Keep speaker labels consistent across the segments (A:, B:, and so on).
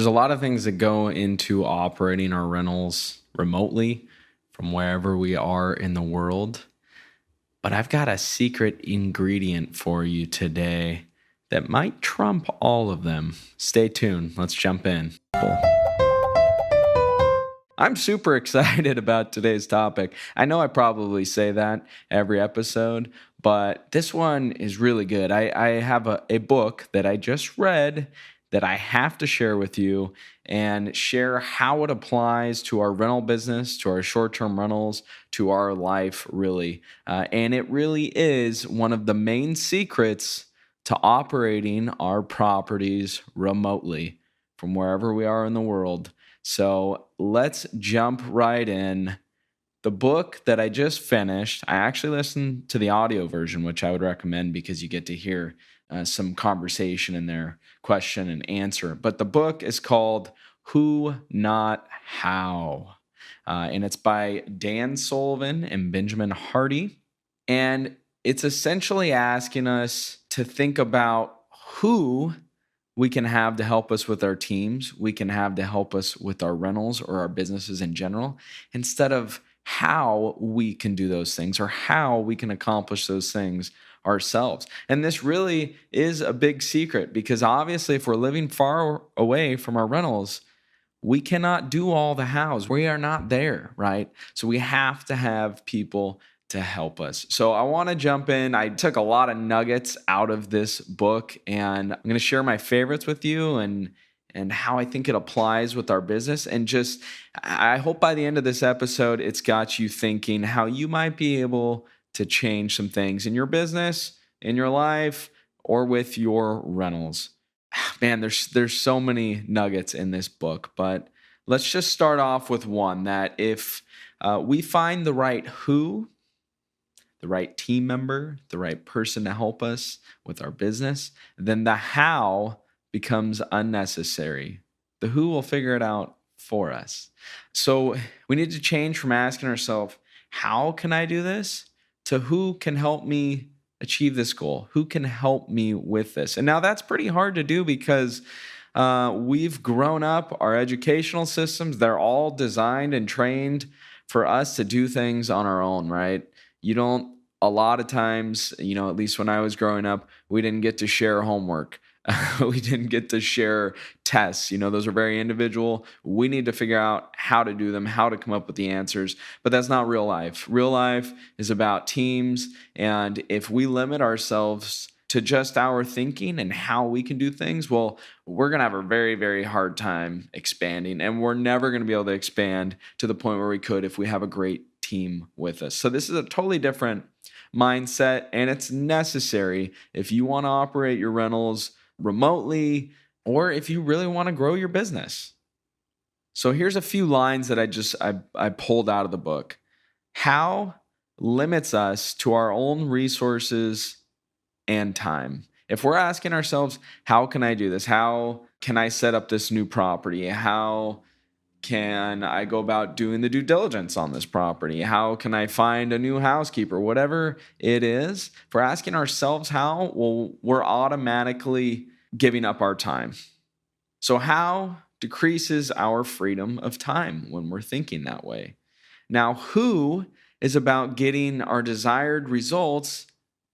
A: There's a lot of things that go into operating our rentals remotely from wherever we are in the world. But I've got a secret ingredient for you today that might trump all of them. Stay tuned. Let's jump in. I'm super excited about today's topic. I know I probably say that every episode, but this one is really good. I have a book that I just read that I have to share with you and share how it applies to our rental business, to our short term rentals, to our life, really. And it really is one of the main secrets to operating our properties remotely from wherever we are in the world. So let's jump right in. The book that I just finished, I actually listened to the audio version, which I would recommend because you get to hear some conversation in there, question and answer. But the book is called Who Not How. And it's by Dan Sullivan and Benjamin Hardy. And it's essentially asking us to think about who we can have to help us with our teams, we can have to help us with our rentals or our businesses in general, instead of how we can do those things or how we can accomplish those things ourselves. And this really is a big secret because obviously if we're living far away from our rentals, we cannot do all the hows. We are not there, right? So we have to have people to help us. So I want to jump in. I took a lot of nuggets out of this book and I'm going to share my favorites with you and how I think it applies with our business. And just, I hope by the end of this episode, it's got you thinking how you might be able to change some things in your business, in your life, or with your rentals. Man, there's so many nuggets in this book, but let's just start off with one that if we find the right who, the right team member, the right person to help us with our business, then the how becomes unnecessary. The who will figure it out for us. So we need to change from asking ourselves, how can I do this? To who can help me achieve this goal? Who can help me with this? And now that's pretty hard to do because we've grown up, our educational systems, they're all designed and trained for us to do things on our own, right? You don't, a lot of times, at least when I was growing up, we didn't get to share homework. We didn't get to share tests. Those are very individual. We need to figure out how to do them, how to come up with the answers. But that's not real life. Real life is about teams. And if we limit ourselves to just our thinking and how we can do things, well, we're going to have a very, very hard time expanding. And we're never going to be able to expand to the point where we could if we have a great team with us. So this is a totally different mindset, and it's necessary if you want to operate your rentals remotely or if you really want to grow your business. So here's a few lines that I pulled out of the book. How limits us to our own resources and time. If we're asking ourselves, how can I do this? How can I set up this new property? How can I go about doing the due diligence on this property? How can I find a new housekeeper? Whatever it is, if we're asking ourselves how, well, we're automatically giving up our time. So how decreases our freedom of time when we're thinking that way? Now, who is about getting our desired results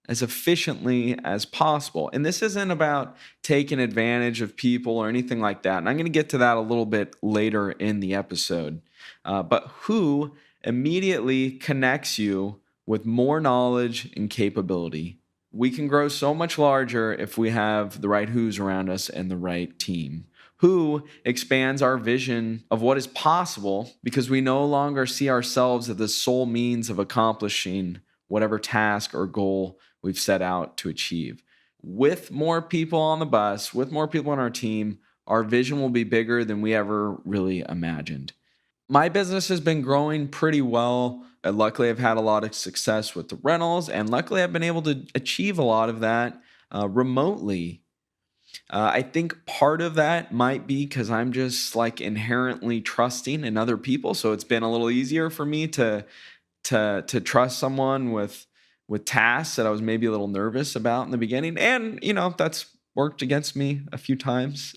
A: as efficiently as possible. And this isn't about taking advantage of people or anything like that. And I'm going to get to that a little bit later in the episode. But who immediately connects you with more knowledge and capability. We can grow so much larger if we have the right who's around us and the right team. Who expands our vision of what is possible because we no longer see ourselves as the sole means of accomplishing whatever task or goal we've set out to achieve. With more people on the bus, with more people on our team, our vision will be bigger than we ever really imagined. My business has been growing pretty well. Luckily, I've had a lot of success with the rentals, and luckily, I've been able to achieve a lot of that remotely. I think part of that might be because I'm just like inherently trusting in other people, so it's been a little easier for me to trust someone with tasks that I was maybe a little nervous about in the beginning. And that's worked against me a few times,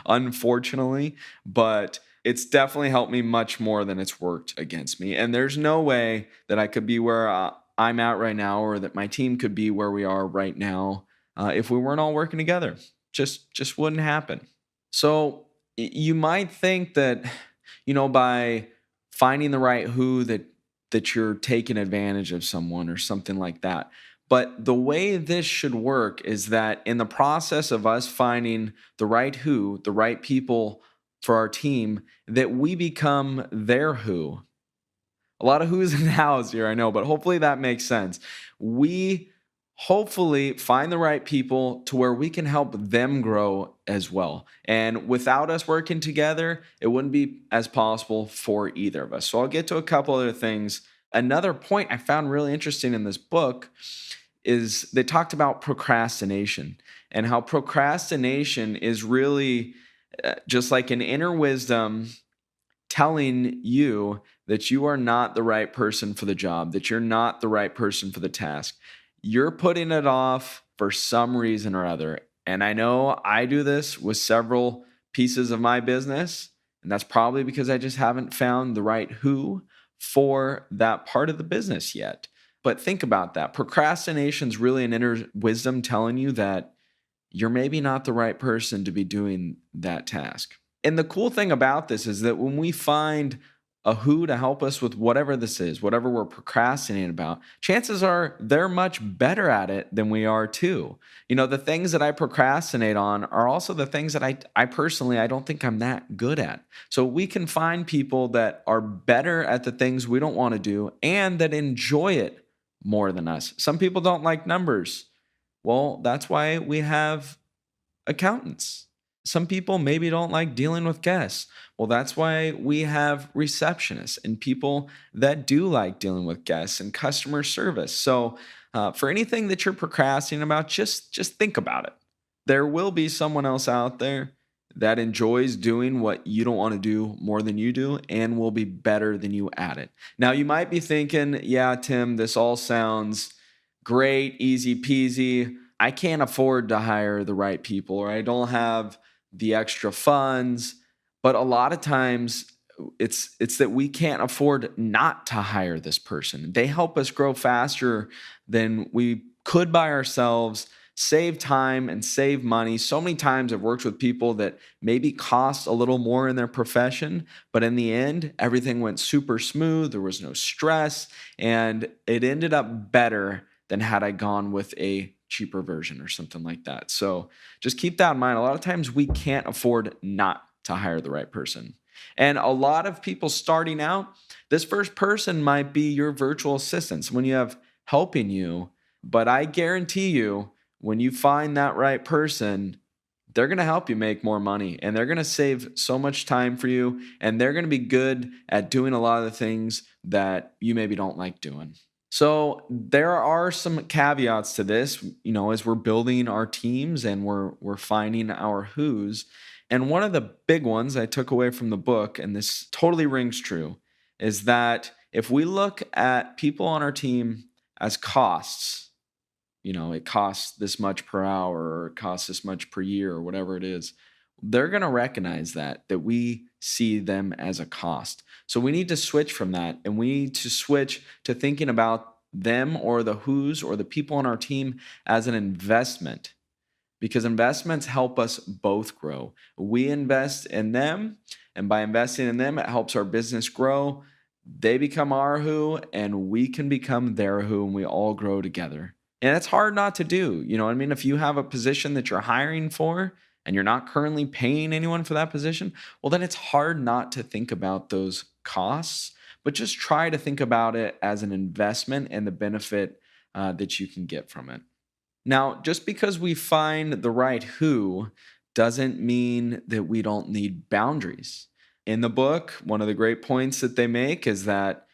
A: unfortunately, but it's definitely helped me much more than it's worked against me. And there's no way that I could be where I'm at right now, or that my team could be where we are right now, if we weren't all working together. Just wouldn't happen. So you might think that, by finding the right who, that you're taking advantage of someone or something like that. But the way this should work is that in the process of us finding the right who, the right people for our team, that we become their who. A lot of who's and hows here, I know, but hopefully that makes sense. We hopefully find the right people to where we can help them grow as well. And without us working together, it wouldn't be as possible for either of us. So I'll get to a couple other things. Another point I found really interesting in this book is they talked about procrastination, and how procrastination is really just like an inner wisdom telling you that you are not the right person for the job, that you're not the right person for the task. You're putting it off for some reason or other. And I know I do this with several pieces of my business. And that's probably because I just haven't found the right who for that part of the business yet. But think about that. Procrastination is really an inner wisdom telling you that you're maybe not the right person to be doing that task. And the cool thing about this is that when we find a who to help us with whatever this is, whatever we're procrastinating about, chances are they're much better at it than we are too. The things that I procrastinate on are also the things that I personally, I don't think I'm that good at. So we can find people that are better at the things we don't want to do and that enjoy it more than us. Some people don't like numbers. Well, that's why we have accountants. Some people maybe don't like dealing with guests. Well, that's why we have receptionists and people that do like dealing with guests and customer service. So, for anything that you're procrastinating about, just think about it. There will be someone else out there that enjoys doing what you don't want to do more than you do and will be better than you at it. Now, you might be thinking, yeah, Tim, this all sounds great, easy peasy. I can't afford to hire the right people, or I don't have the extra funds. But a lot of times it's that we can't afford not to hire this person. They help us grow faster than we could by ourselves, save time and save money. So many times I've worked with people that maybe cost a little more in their profession, but in the end, everything went super smooth. There was no stress, and it ended up better than had I gone with a cheaper version or something like that. So just keep that in mind. A lot of times we can't afford not to hire the right person. And a lot of people starting out, this first person might be your virtual assistants when you have helping you. But I guarantee you, when you find that right person, they're going to help you make more money, and they're going to save so much time for you, and they're going to be good at doing a lot of the things that you maybe don't like doing. So there are some caveats to this, as we're building our teams and we're finding our who's. And one of the big ones I took away from the book, and this totally rings true, is that if we look at people on our team as costs, it costs this much per hour, or it costs this much per year, or whatever it is, they're going to recognize that we see them as a cost. So we need to switch from that, and we need to switch to thinking about them, or the who's, or the people on our team, as an investment, because investments help us both grow. We invest in them, and by investing in them, it helps our business grow. They become our who, and we can become their who, and we all grow together. And it's hard not to do. You know what I mean? If you have a position that you're hiring for and you're not currently paying anyone for that position, well, then it's hard not to think about those costs, but just try to think about it as an investment and the benefit that you can get from it. Now, just because we find the right who doesn't mean that we don't need boundaries. In the book, one of the great points that they make is that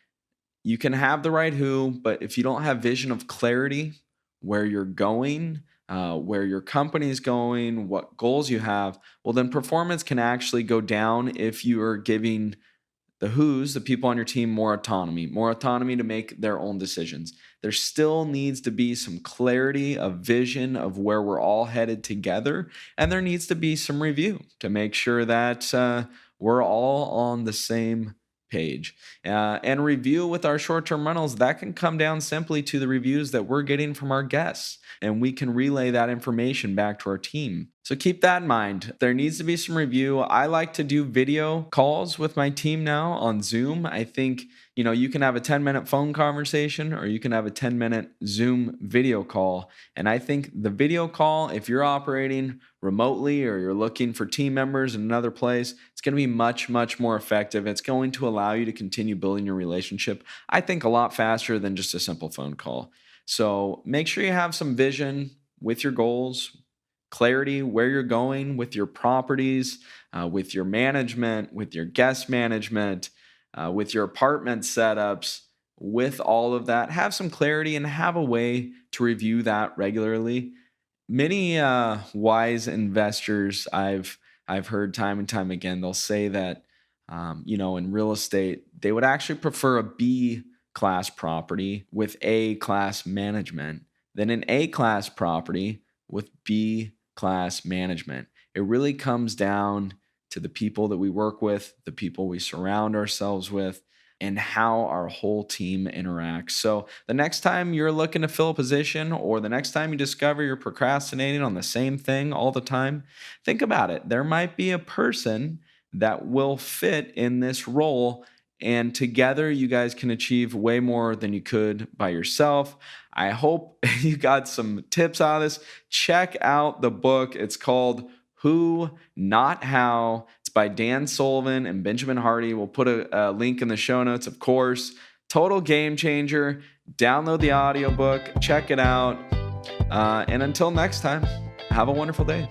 A: you can have the right who, but if you don't have vision of clarity, where you're going, where your company is going, what goals you have, well, then performance can actually go down if you are giving the who's, the people on your team, more autonomy to make their own decisions. There still needs to be some clarity, a vision of where we're all headed together. And there needs to be some review to make sure that we're all on the same page. And review with our short term rentals, that can come down simply to the reviews that we're getting from our guests. And we can relay that information back to our team. So keep that in mind. There needs to be some review. I like to do video calls with my team now on Zoom. I think, you can have a 10-minute phone conversation or you can have a 10-minute Zoom video call. And I think the video call, if you're operating remotely or you're looking for team members in another place, it's going to be much, much more effective. It's going to allow you to continue building your relationship, I think, a lot faster than just a simple phone call. So make sure you have some vision with your goals, clarity where you're going with your properties, with your management, with your guest management, with your apartment setups, with all of that. Have some clarity and have a way to review that regularly. Many wise investors I've heard time and time again, they'll say that in real estate they would actually prefer a B class property with A class management than an A class property with B class management. It really comes down to the people that we work with, the people we surround ourselves with, and how our whole team interacts. So the next time you're looking to fill a position or the next time you discover you're procrastinating on the same thing all the time, think about it. There might be a person that will fit in this role, and together you guys can achieve way more than you could by yourself. I hope you got some tips out of this. Check out the book. It's called Who, Not How. It's by Dan Sullivan and Benjamin Hardy. We'll put a link in the show notes, of course. Total game changer. Download the audiobook. Check it out. And until next time, have a wonderful day.